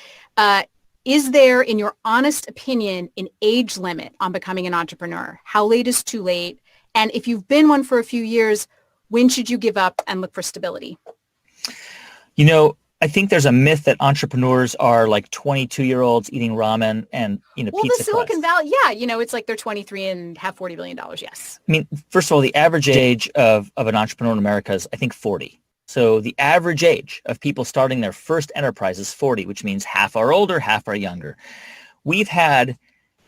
is there, in your honest opinion, an age limit on becoming an entrepreneur? How late is too late? And if you've been one for a few years, when should you give up and look for stability? I think there's a myth that entrepreneurs are like 22-year-olds eating ramen and, pizza the Silicon Valley, it's like they're 23 and have $40 billion, yes. I mean, first of all, the average age of an entrepreneur in America is, I think, 40. So the average age of people starting their first enterprise is 40, which means half are older, half are younger. We've had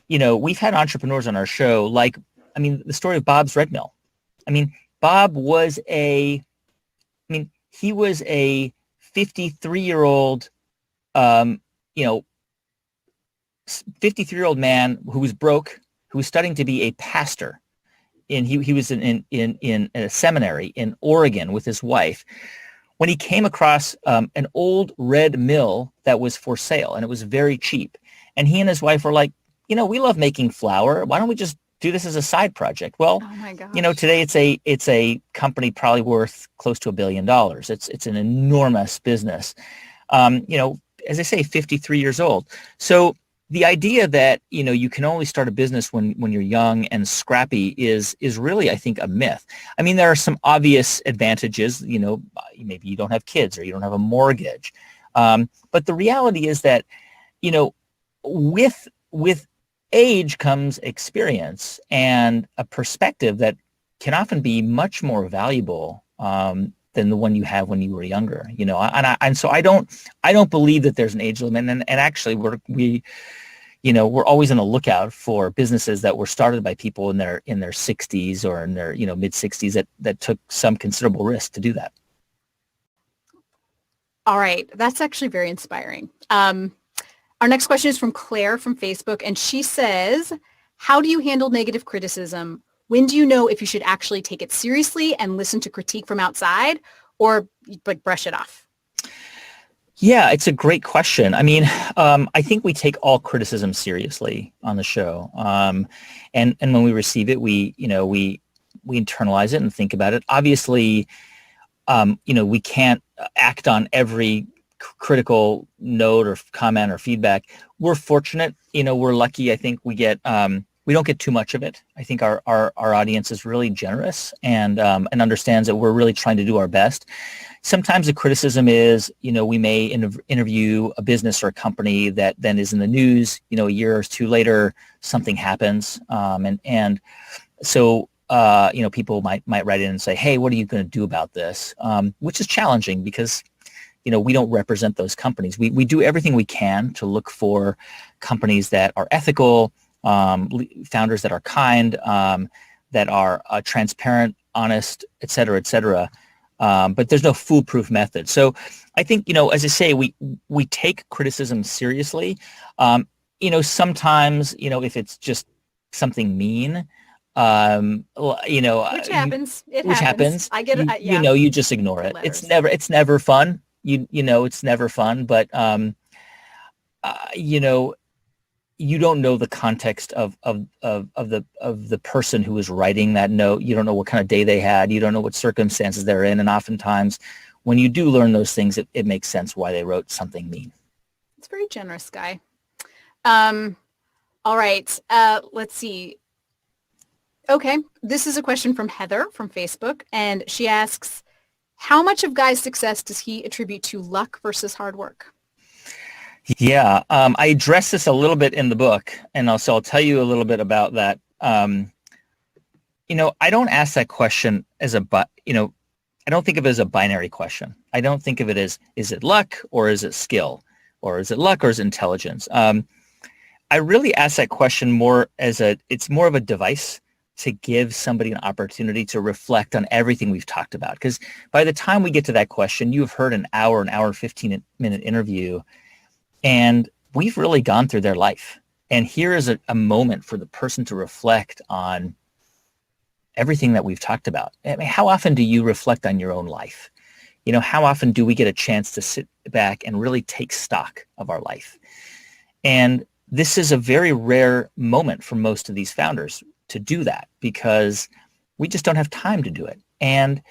entrepreneurs on our show, the story of Bob's Red Mill. I mean, Bob was he was a 53-year-old, 53-year-old man who was broke, who was studying to be a pastor. And he was in a seminary in Oregon with his wife when he came across an old red mill that was for sale, and it was very cheap. And he and his wife were like, we love making flour. Why don't we just do this as a side project? Well, oh my gosh. Today it's a company probably worth close to $1 billion. It's an enormous business. As I say, 53 years old. So the idea that, you can only start a business when you're young and scrappy is really, I think, a myth. I mean, there are some obvious advantages, maybe you don't have kids or you don't have a mortgage. But the reality is that, with age comes experience and a perspective that can often be much more valuable than the one you have when you were younger. And so I don't believe that there's an age limit. And actually, we're always on the lookout for businesses that were started by people in their 60s or in their mid 60s that took some considerable risk to do that. All right, that's actually very inspiring. Our next question is from Claire from Facebook, and she says, how do you handle negative criticism? When do you know if you should actually take it seriously and listen to critique from outside or brush it off? Yeah, it's a great question. I mean, I think we take all criticism seriously on the show, and when we receive it, we internalize it and think about it. Obviously, we can't act on every critical note or comment or feedback. We're fortunate, we're lucky. I think we don't get too much of it. I think our audience is really generous and understands that we're really trying to do our best. Sometimes the criticism is, we may interview a business or a company that then is in the news, a year or two later, something happens. And so, people might write in and say, hey, what are you going to do about this? Which is challenging because, we don't represent those companies. We do everything we can to look for companies that are ethical, founders that are kind, that are transparent, honest, et cetera, et cetera. But there's no foolproof method. So I think, as I say, we take criticism seriously. Sometimes, if it's just something mean, which happens. Which happens. I get it. You just ignore it. It's never fun. It's never fun. But, you don't know the context of the person who was writing that note. You don't know what kind of day they had. You don't know what circumstances they're in. And oftentimes when you do learn those things, it makes sense why they wrote something mean. It's very generous, Guy. All right. Let's see. Okay. This is a question from Heather from Facebook. And she asks, how much of Guy's success does he attribute to luck versus hard work? Yeah, I address this a little bit in the book, and I'll tell you a little bit about that. I don't ask that question as I don't think of it as a binary question. I don't think of it as, is it luck or is it skill, or is it luck or is it intelligence? I really ask that question more as it's more of a device to give somebody an opportunity to reflect on everything we've talked about. Because by the time we get to that question, you've heard an hour and 15-minute interview, and we've really gone through their life. And here is a moment for the person to reflect on everything that we've talked about. I mean, how often do you reflect on your own life? How often do we get a chance to sit back and really take stock of our life? And this is a very rare moment for most of these founders to do that, because we just don't have time to do it. And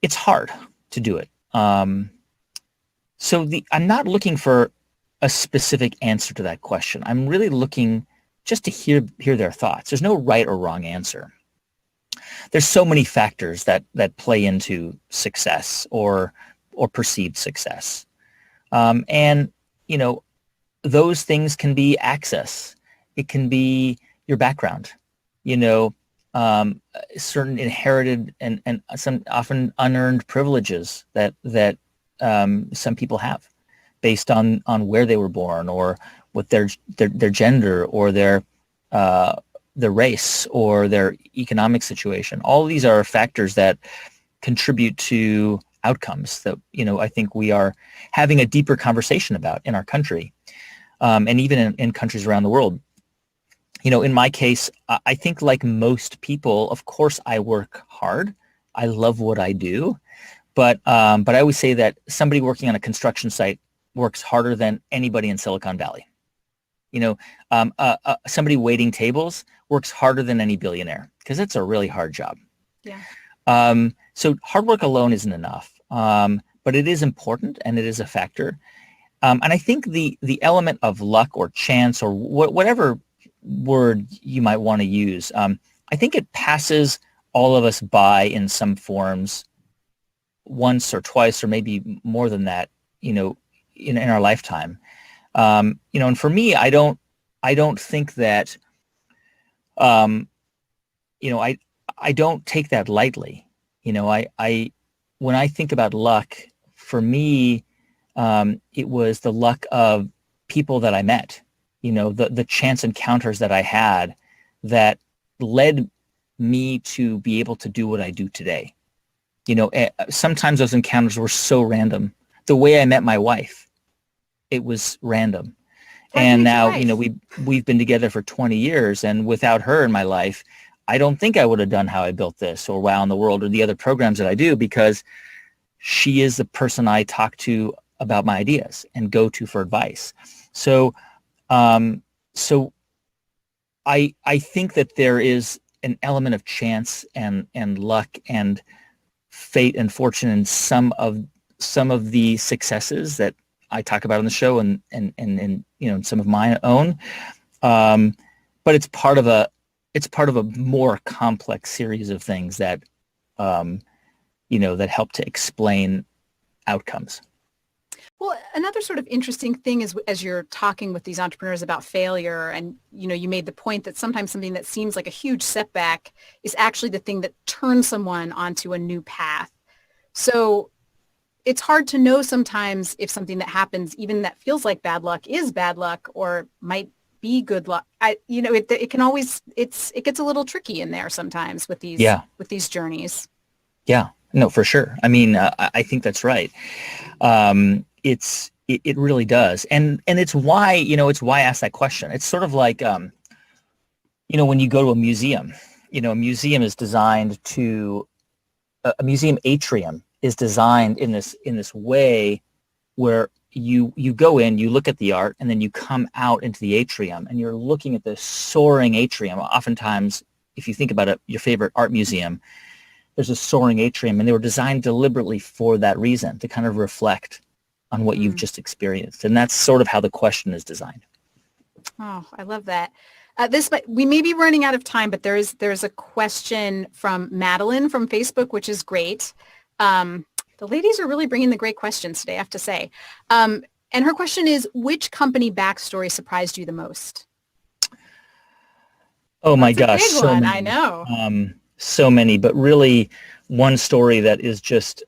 it's hard to do it. So I'm not looking for a specific answer to that question. I'm really looking just to hear their thoughts. There's no right or wrong answer. There's so many factors that play into success or perceived success. And those things can be access. It can be your background, certain inherited and some often unearned privileges that some people have based on where they were born, or with their gender, or their race, or their economic situation. All these are factors that contribute to outcomes that, I think we are having a deeper conversation about in our country, and even in countries around the world. In my case, I think like most people, of course, I work hard. I love what I do, but I always say that somebody working on a construction site works harder than anybody in Silicon Valley. Somebody waiting tables works harder than any billionaire, because it's a really hard job. Yeah. So hard work alone isn't enough, but it is important, and it is a factor. And I think the element of luck or chance, or whatever word you might want to use, I think it passes all of us by in some forms once or twice, or maybe more than that, in our lifetime. And for me, I don't think that, I don't take that lightly. When I think about luck, for me, it was the luck of people that I met, the chance encounters that I had that led me to be able to do what I do today. Sometimes those encounters were so random. The way I met my wife, it was random. And now, we've been together for 20 years, and without her in my life, I don't think I would have done How I Built This, or Wow in the World, or the other programs that I do, because she is the person I talk to about my ideas and go to for advice. So, so I think that there is an element of chance and luck and fate and fortune in some of the successes that I talk about on the show and some of my own. But it's part of a more complex series of things that that help to explain outcomes. Well, another sort of interesting thing is as you're talking with these entrepreneurs about failure, and you made the point that sometimes something that seems like a huge setback is actually the thing that turns someone onto a new path. So it's hard to know sometimes if something that happens, even that feels like bad luck, is bad luck or might be good luck. It can always it gets a little tricky in there sometimes with these journeys. Yeah, no, for sure. I mean, I think that's right. It really does. And it's why, I asked that question. It's sort of like, when you go to a museum, a museum is designed to, a museum atrium is designed in this way where you go in, you look at the art, and then you come out into the atrium and you're looking at this soaring atrium. Oftentimes, if you think about it, your favorite art museum, there's a soaring atrium, and they were designed deliberately for that reason, to kind of reflect on what you've just experienced. And that's sort of how the question is designed. Oh, I love that. We may be running out of time, but there's a question from Madeline from Facebook, which is great. The ladies are really bringing the great questions today, I have to say. And her question is, which company backstory surprised you the most? Oh my gosh. Big so one, many. I know. So many, but really one story that is just,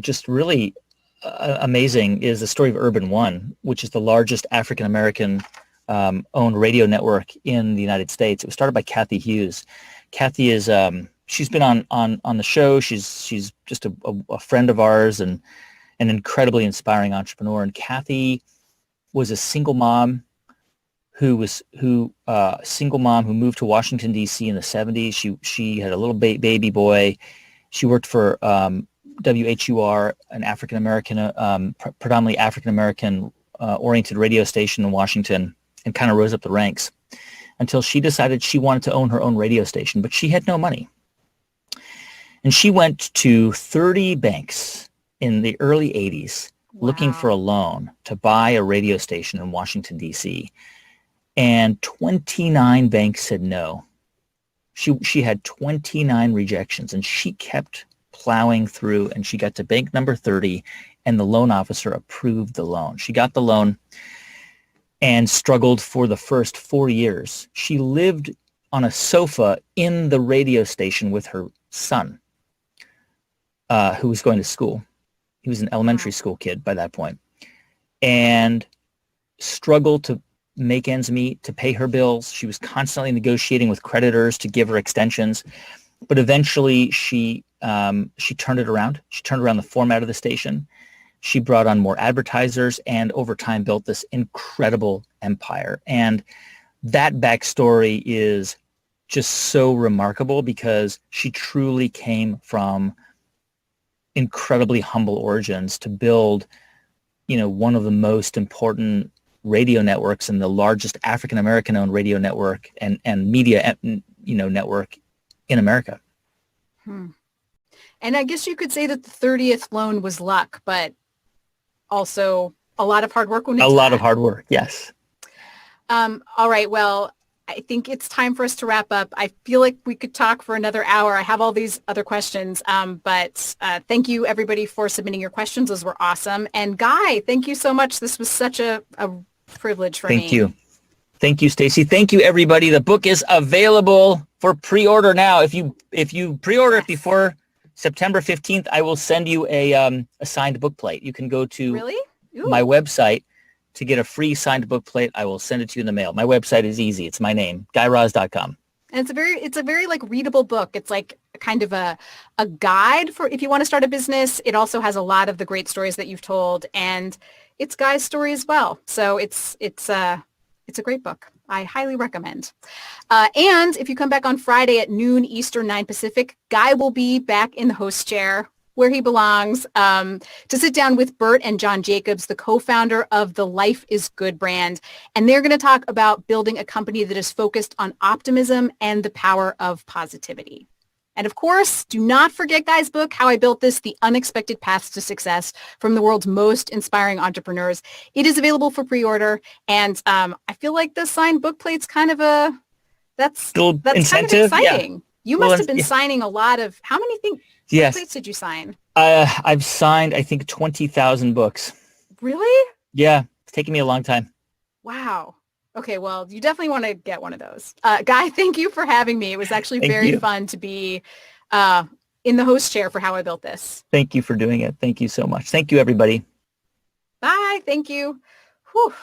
just really amazing is the story of Urban One, which is the largest African-American owned radio network in the United States. It was started by Kathy Hughes. Kathy is, she's been on the show. She's just a friend of ours and an incredibly inspiring entrepreneur. And Kathy was a single mom who moved to Washington, D.C. in the 70s. She had a little baby boy. She worked for WHUR, an African-American, predominantly African-American oriented radio station in Washington, and kind of rose up the ranks until she decided she wanted to own her own radio station, but she had no money. And she went to 30 banks in the early 80s looking for a loan to buy a radio station in Washington, D.C., and 29 banks said no. She had 29 rejections, and she kept plowing through, and she got to bank number 30, and the loan officer approved the loan. She got the loan and struggled for the first 4 years. She lived on a sofa in the radio station with her son, who was going to school. He was an elementary school kid by that point, and struggled to make ends meet, to pay her bills. She was constantly negotiating with creditors to give her extensions, but eventually she turned it around. She turned around the format of the station. She brought on more advertisers, and over time built this incredible empire. And that backstory is just so remarkable because she truly came from incredibly humble origins to build, one of the most important radio networks and the largest African-American owned radio network and media, network in America. And I guess you could say that the 30th loan was luck, but also a lot of hard work. A lot of hard work. Yes. All right. Well, I think it's time for us to wrap up. I feel like we could talk for another hour. I have all these other questions, but thank you everybody for submitting your questions. Those were awesome. And Guy, thank you so much. This was such a privilege for me. Thank you. Thank you, Stacey. Thank you, everybody. The book is available for pre-order now. If you pre-order it before September 15th, I will send you a signed book plate. You can go to my website to get a free signed book plate. I will send it to you in the mail. My website is easy. It's my name, GuyRaz.com. And it's a very like readable book. It's like kind of a guide for if you want to start a business. It also has a lot of the great stories that you've told, and it's Guy's story as well. So it's a great book. I highly recommend. And if you come back on Friday at noon Eastern, 9 Pacific, Guy will be back in the host chair where he belongs, to sit down with Bert and John Jacobs, the co-founder of the Life is Good brand. And they're going to talk about building a company that is focused on optimism and the power of positivity. And of course, do not forget Guy's book, How I Built This, The Unexpected Paths to Success from the world's most inspiring entrepreneurs. It is available for pre-order. And I feel like the signed book plate's kind of that's kind of exciting. Yeah. You must have been signing a lot of, how many Yes. plates did you sign? I've signed, I think, 20,000 books. Really? Yeah. It's taken me a long time. Wow. Okay, well, you definitely want to get one of those. Guy, thank you for having me. It was actually very fun to be in the host chair for How I Built This. Thank you for doing it. Thank you so much. Thank you, everybody. Bye. Thank you. Whew.